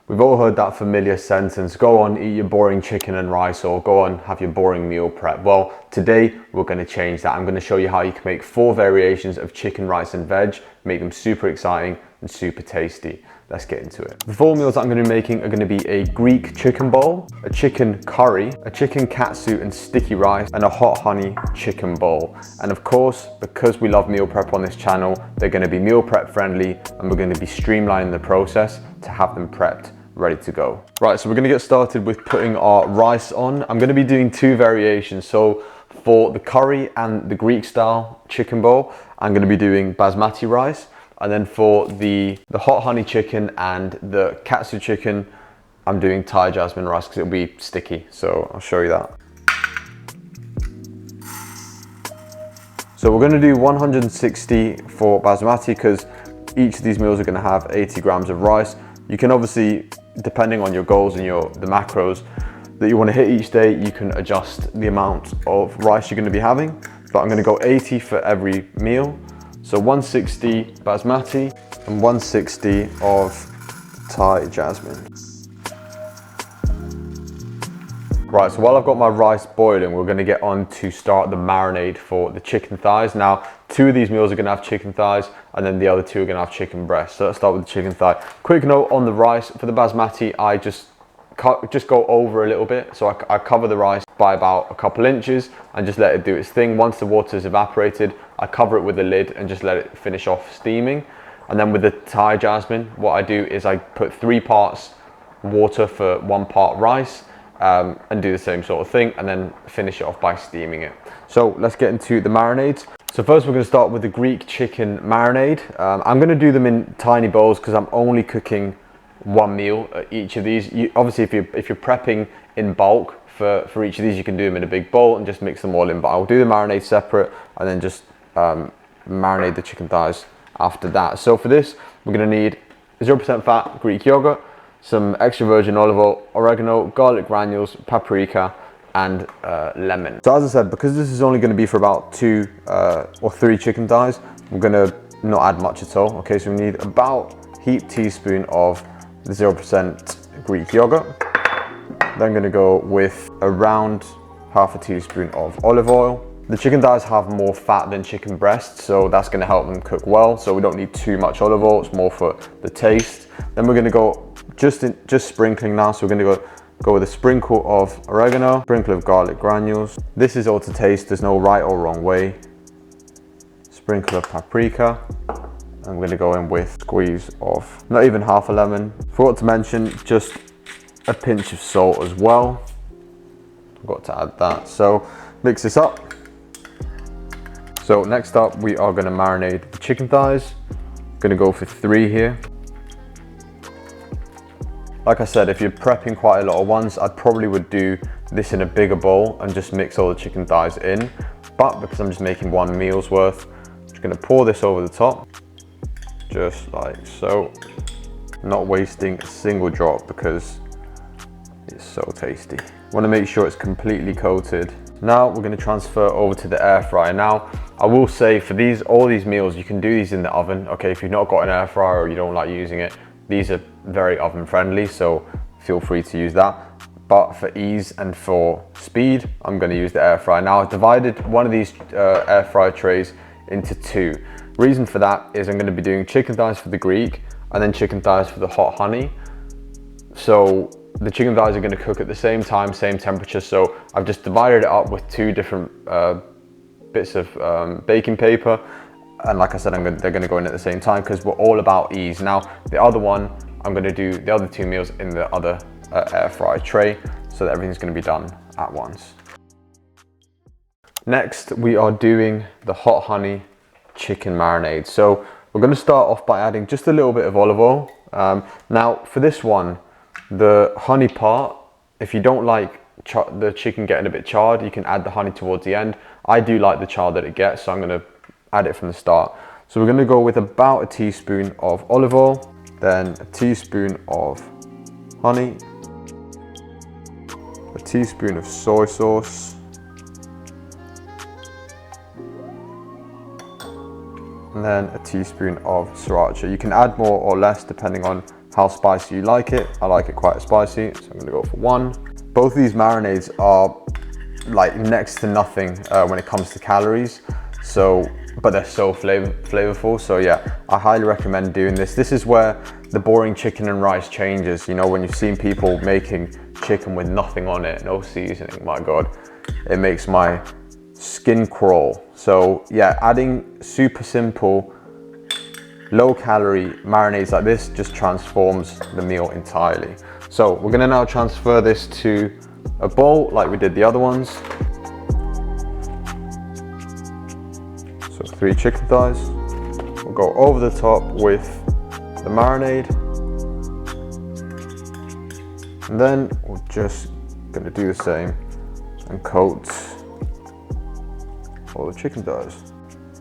We've all heard that familiar sentence, go on, eat your boring chicken and rice, or go on, have your boring meal prep. Well, today we're going to change that. I'm going to show you how you can make 4 variations of chicken, rice and veg, make them super exciting and super tasty. Let's get into it. The 4 meals that I'm going to be making are going to be a Greek chicken bowl, a chicken curry, a chicken katsu and sticky rice, and a hot honey chicken bowl. And of course, because we love meal prep on this channel, they're going to be meal prep friendly, and we're going to be streamlining the process to have them prepped ready to go. Right, so we're going to get started with putting our rice on. I'm going to be doing 2 variations. So for the curry and the Greek style chicken bowl, I'm going to be doing basmati rice. And then for the hot honey chicken and the katsu chicken, I'm doing Thai jasmine rice because it'll be sticky. So I'll show you that. So we're going to do 160 for basmati because each of these meals are going to have 80 grams of rice. You can obviously, depending on your goals and the macros that you want to hit each day, you can adjust the amount of rice you're going to be having. But I'm going to go 80 for every meal. So 160 basmati and 160 of Thai jasmine. Right, so while I've got my rice boiling, we're going to get on to start the marinade for the chicken thighs. Now, 2 of these meals are going to have chicken thighs, and then the other 2 are going to have chicken breasts. So let's start with the chicken thigh. Quick note on the rice, for the basmati, I just go over a little bit. So I cover the rice by about a couple inches and just let it do its thing. Once the water's evaporated, I cover it with a lid and just let it finish off steaming. And then with the Thai jasmine, what I do is I put 3 parts water for 1 part rice, and do the same sort of thing, and then finish it off by steaming it. So let's get into the marinades. So first we're going to start with the Greek chicken marinade. I'm going to do them in tiny bowls because I'm only cooking 1 meal at each of these. Obviously if you're prepping in bulk for each of these, you can do them in a big bowl and just mix them all in, but I'll do the marinade separate and then just marinate the chicken thighs after that. So for this, we're going to need 0% fat Greek yogurt, some extra virgin olive oil, oregano, garlic granules, paprika, and lemon. So as I said, because this is only going to be for about 2 or 3 chicken thighs, we're going to not add much at all. Okay, so we need about heaped teaspoon of the 0% Greek yogurt. Then I'm going to go with around half a teaspoon of olive oil. The chicken thighs have more fat than chicken breasts, so that's going to help them cook well. So we don't need too much olive oil, it's more for the taste. Then we're going to go just sprinkling now. So we're going to go with a sprinkle of oregano, sprinkle of garlic granules. This is all to taste, there's no right or wrong way. Sprinkle of paprika. I'm going to go in with a squeeze of not even half a lemon. Forgot to mention just a pinch of salt as well. Forgot to add that. So mix this up. So next up we are going to marinate the chicken thighs. I'm going to go for 3 here. Like I said, if you're prepping quite a lot of ones, I probably would do this in a bigger bowl and just mix all the chicken thighs in. But because I'm just making 1 meal's worth, I'm just going to pour this over the top. Just like so, not wasting a single drop because it's so tasty. Want to make sure it's completely coated. Now we're going to transfer over to the air fryer. Now I will say for all these meals, you can do these in the oven. Okay, if you've not got an air fryer or you don't like using it, these are very oven friendly, so feel free to use that. But for ease and for speed, I'm going to use the air fryer. Now I've divided one of these air fryer trays into 2. Reason for that is I'm going to be doing chicken thighs for the Greek and then chicken thighs for the hot honey. So the chicken thighs are going to cook at the same time, same temperature. So I've just divided it up with 2 different bits of baking paper. And like I said, they're going to go in at the same time because we're all about ease. Now the other one, I'm going to do the other 2 meals in the other air fryer tray so that everything's going to be done at once. Next, we are doing the hot honey chicken marinade. So we're going to start off by adding just a little bit of olive oil. Now for this one, the honey part, if you don't like the chicken getting a bit charred, you can add the honey towards the end. I do like the char that it gets, so I'm going to add it from the start. So we're going to go with about a teaspoon of olive oil, then a teaspoon of honey, a teaspoon of soy sauce, and then a teaspoon of sriracha. You can add more or less depending on how spicy you like it. I like it quite spicy, so I'm gonna go for 1. Both of these marinades are like next to nothing when it comes to calories, but they're so flavorful. So yeah, I highly recommend doing this. This is where the boring chicken and rice changes. You know, when you've seen people making chicken with nothing on it, no seasoning, my God, it makes my skin crawl. So yeah, adding super simple, low calorie marinades like this just transforms the meal entirely. So we're gonna now transfer this to a bowl like we did the other ones. So 3 chicken thighs. We'll go over the top with the marinade. And then we're just gonna do the same and coat all the chicken thighs.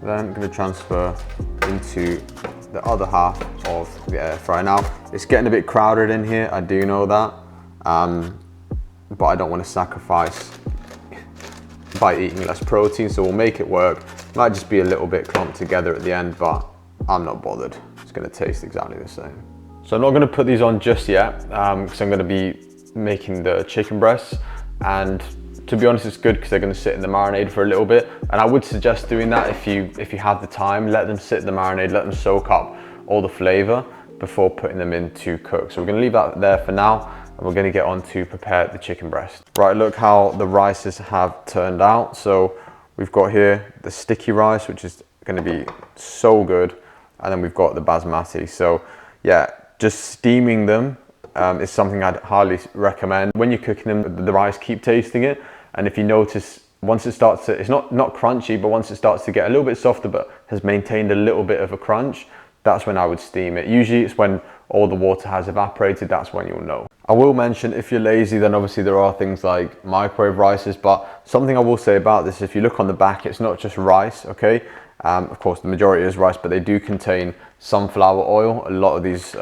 Then I'm gonna transfer into the other half of the air fryer. Now, it's getting a bit crowded in here, I do know that, but I don't want to sacrifice by eating less protein, so we'll make it work. Might just be a little bit clumped together at the end, but I'm not bothered. It's gonna taste exactly the same. So I'm not gonna put these on just yet, because I'm gonna be making the chicken breasts, and to be honest, it's good because they're gonna sit in the marinade for a little bit. And I would suggest doing that if you have the time. Let them sit in the marinade, let them soak up all the flavor before putting them in to cook. So we're gonna leave that there for now, and we're gonna get on to prepare the chicken breast. Right, look how the rices have turned out. So we've got here the sticky rice, which is gonna be so good. And then we've got the basmati. So yeah, just steaming them is something I'd highly recommend. When you're cooking them, the rice, keep tasting it. And if you notice, once it starts to, it's not crunchy, but once it starts to get a little bit softer, but has maintained a little bit of a crunch, that's when I would steam it. Usually it's when all the water has evaporated, that's when you'll know. I will mention, if you're lazy, then obviously there are things like microwave rices, but something I will say about this, if you look on the back, it's not just rice, okay? Of course, the majority is rice, but they do contain sunflower oil, a lot of these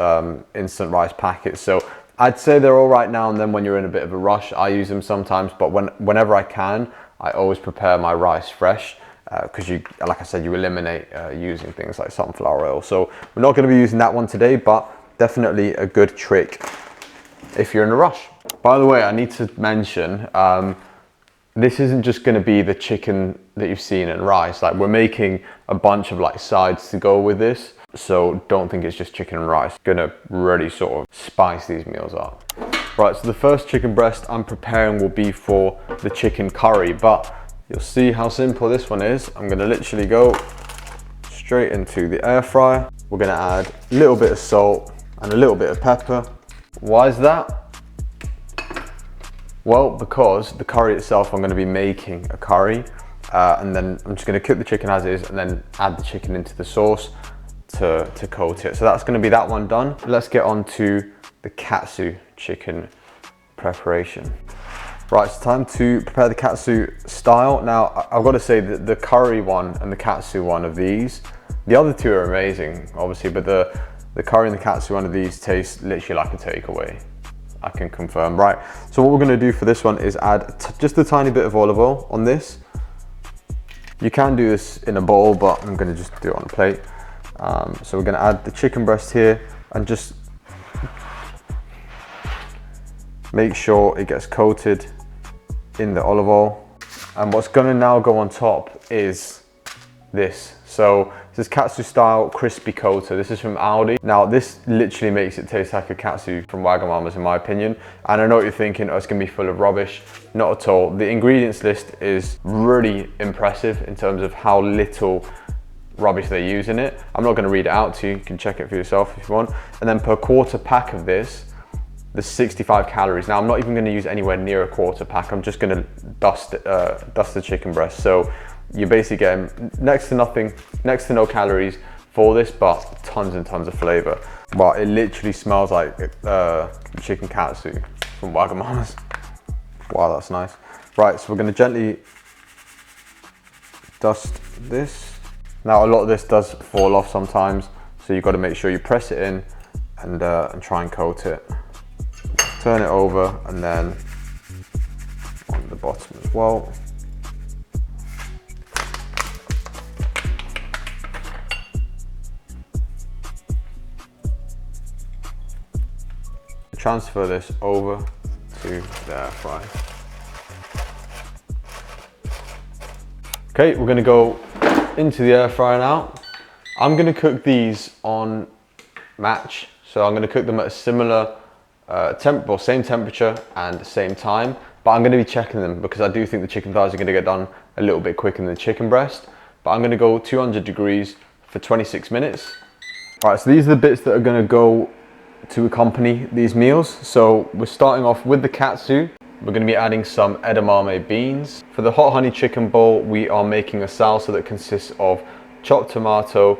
instant rice packets. So I'd say they're all right now and then when you're in a bit of a rush. I use them sometimes, but whenever I can, I always prepare my rice fresh because like I said, you eliminate using things like sunflower oil. So we're not going to be using that one today, but definitely a good trick if you're in a rush. By the way, I need to mention, this isn't just going to be the chicken that you've seen and rice. Like, we're making a bunch of like sides to go with this. So don't think it's just chicken and rice. Gonna really sort of spice these meals up. Right, so the first chicken breast I'm preparing will be for the chicken curry, but you'll see how simple this one is. I'm gonna literally go straight into the air fryer. We're gonna add a little bit of salt and a little bit of pepper. Why is that? Well, because the curry itself, I'm gonna be making a curry, and then I'm just gonna cook the chicken as is and then add the chicken into the sauce to coat it. So that's going to be that one done. Let's get on to the katsu chicken preparation. Right, it's time to prepare the katsu style. Now, I've got to say that the curry one and the katsu one of these, the other two are amazing, obviously, but the curry and the katsu one of these taste literally like a takeaway. I can confirm. Right, so what we're going to do for this one is add just a tiny bit of olive oil on this. You can do this in a bowl, but I'm going to just do it on a plate. So we're going to add the chicken breast here and just make sure it gets coated in the olive oil. And what's going to now go on top is this. So this is katsu style crispy coater. This is from Aldi. Now this literally makes it taste like a katsu from Wagamama's in my opinion. And I know what you're thinking, oh, it's going to be full of rubbish. Not at all. The ingredients list is really impressive in terms of how little rubbish they use in it. I'm not going to read it out to you. You can check it for yourself if you want. And then per quarter pack of this, there's 65 calories. Now I'm not even going to use anywhere near a quarter pack. I'm just going to dust the chicken breast. So you're basically getting next to no calories for this, but tons and tons of flavor. But it literally smells like chicken katsu from Wagamama's. Wow, that's nice. Right, so we're going to gently dust this. Now a lot of this does fall off sometimes, so you've got to make sure you press it in and try and coat it. Turn it over and then on the bottom as well. transfer this over to the air fryer. Okay, we're gonna go into the air fryer now. I'm gonna cook these on match. So I'm gonna cook them at a similar same temperature and same time, but I'm gonna be checking them because I do think the chicken thighs are gonna get done a little bit quicker than the chicken breast. But I'm gonna go 200 degrees for 26 minutes. All right, so these are the bits that are gonna go to accompany these meals. So we're starting off with the katsu. We're gonna be adding some edamame beans. For the hot honey chicken bowl, we are making a salsa that consists of chopped tomato,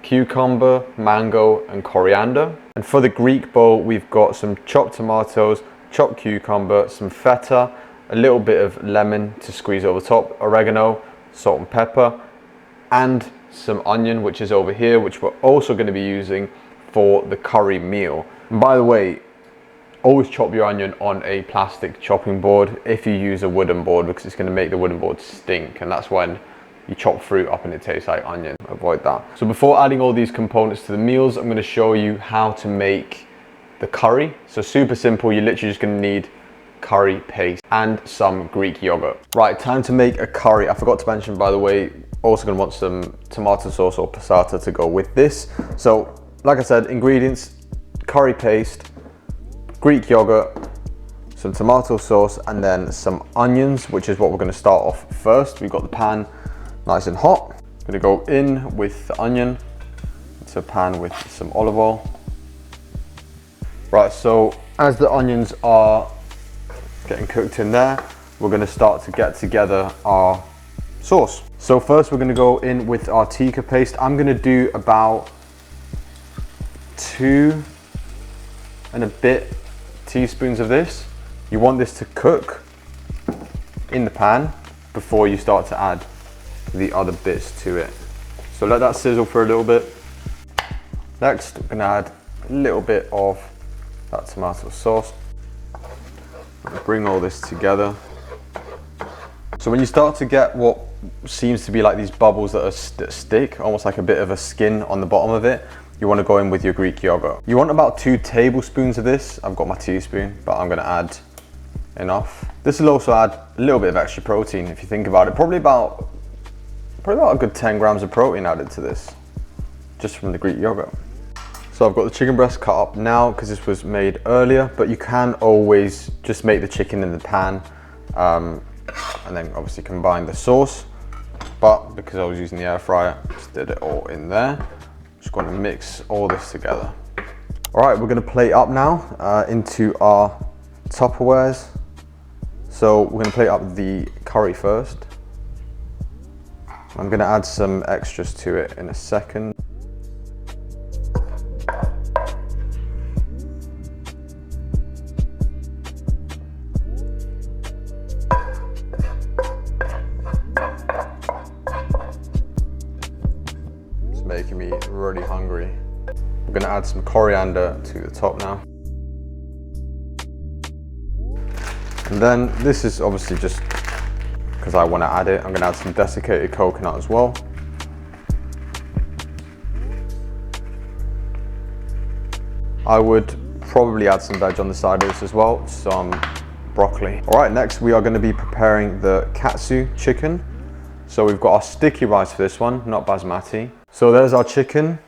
cucumber, mango, and coriander. And for the Greek bowl, we've got some chopped tomatoes, chopped cucumber, some feta, a little bit of lemon to squeeze over top, oregano, salt and pepper, and some onion, which is over here, which we're also going to be using for the curry meal. And by the way, always chop your onion on a plastic chopping board if you use a wooden board, because it's going to make the wooden board stink, and that's when you chop fruit up and it tastes like onion. Avoid that. So before adding all these components to the meals, I'm going to show you how to make the curry. So super simple. You're literally just going to need curry paste and some Greek yogurt. Right, time to make a curry. I forgot to mention, by the way, also going to want some tomato sauce or passata to go with this. So like I said, ingredients: curry paste, Greek yogurt, some tomato sauce, and then some onions, which is what we're going to start off first. We've got the pan nice and hot. I'm going to go in with the onion into a pan with some olive oil. Right, so as the onions are getting cooked in there, we're going to start to get together our sauce. So first we're going to go in with our tikka paste. I'm going to do about 2 and a bit teaspoons of this. You want this to cook in the pan before you start to add the other bits to it. So let that sizzle for a little bit. Next, we're gonna add a little bit of that tomato sauce. Bring all this together. So when you start to get what seems to be like these bubbles that stick, almost like a bit of a skin on the bottom of it, you want to go in with your Greek yogurt. You want about 2 tablespoons of this. I've got my teaspoon, but I'm gonna add enough. This will also add a little bit of extra protein if you think about it. Probably about a good 10 grams of protein added to this, just from the Greek yogurt. So I've got the chicken breast cut up now because this was made earlier, but you can always just make the chicken in the pan and then obviously combine the sauce. But because I was using the air fryer, just did it all in there. Just going to mix all this together. All right, we're going to plate up now into our Tupperwares. So we're going to plate up the curry first. I'm going to add some extras to it in a second. It's making me really hungry. We're going to add some coriander to the top now. And then this is obviously just because I want to add it. I'm going to add some desiccated coconut as well. I would probably add some veg on the side of this as well, some broccoli. All right, next we are going to be preparing the katsu chicken. So we've got our sticky rice for this one, not basmati. So there's our chicken,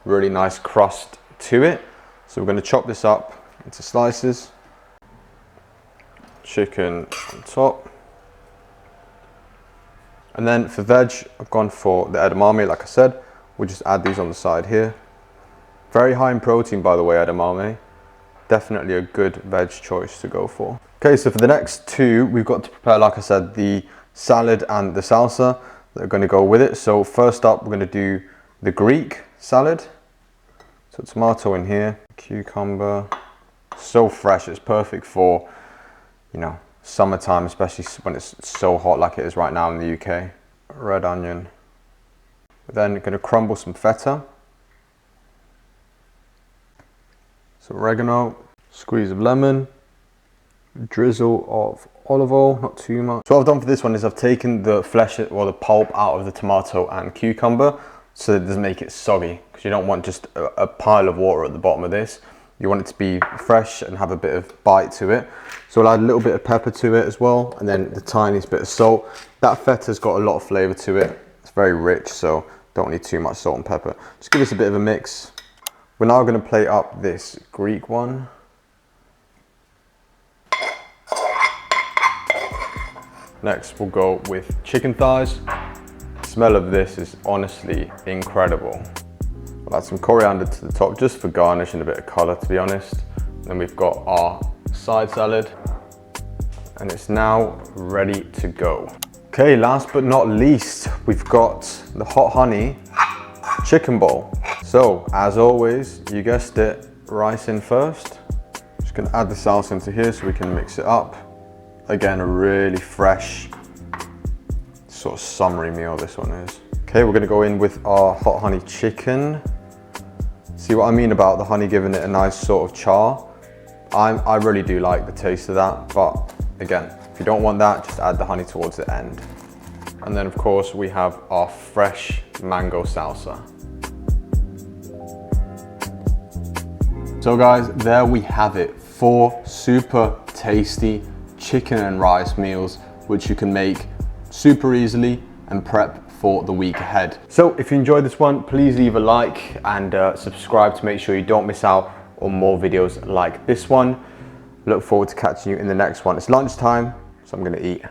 really nice crust to it. So we're going to chop this up into slices. Chicken on top. And then for veg, I've gone for the edamame, like I said. We'll just add these on the side here. Very high in protein, by the way, edamame. Definitely a good veg choice to go for. Okay, so for the next 2, we've got to prepare, like I said, the salad and the salsa that are going to go with it. So first up, we're going to do the Greek salad. So tomato in here, cucumber. So fresh, it's perfect for, you know, summertime, especially when it's so hot like it is right now in the UK. Red onion. We're then going to crumble some feta. Some oregano, squeeze of lemon, drizzle of olive oil, not too much. So what I've done for this one is I've taken the flesh or the pulp out of the tomato and cucumber so that it doesn't make it soggy, because you don't want just a pile of water at the bottom of this. You want it to be fresh and have a bit of bite to it. So I'll add a little bit of pepper to it as well, and then the tiniest bit of salt. That feta's got a lot of flavor to it. It's very rich, so don't need too much salt and pepper. Just give this a bit of a mix. We're now going to plate up this Greek one. Next, we'll go with chicken thighs. The smell of this is honestly incredible. We'll add some coriander to the top just for garnish and a bit of color, to be honest. Then we've got our side salad, and it's now ready to go. Okay, last but not least, we've got the hot honey chicken bowl. So, as always, you guessed it, rice in first. Just gonna add the salsa into here so we can mix it up. Again, a really fresh, sort of summery meal this one is. Okay, we're gonna go in with our hot honey chicken. See what I mean about the honey giving it a nice sort of char? I really do like the taste of that, but again, if you don't want that, just add the honey towards the end. And then of course, we have our fresh mango salsa. So guys, there we have it. 4 super tasty chicken and rice meals, which you can make super easily and prep for the week ahead. So if you enjoyed this one, please leave a like and subscribe to make sure you don't miss out on more videos like this one. Look forward to catching you in the next one. It's lunchtime, so I'm gonna eat.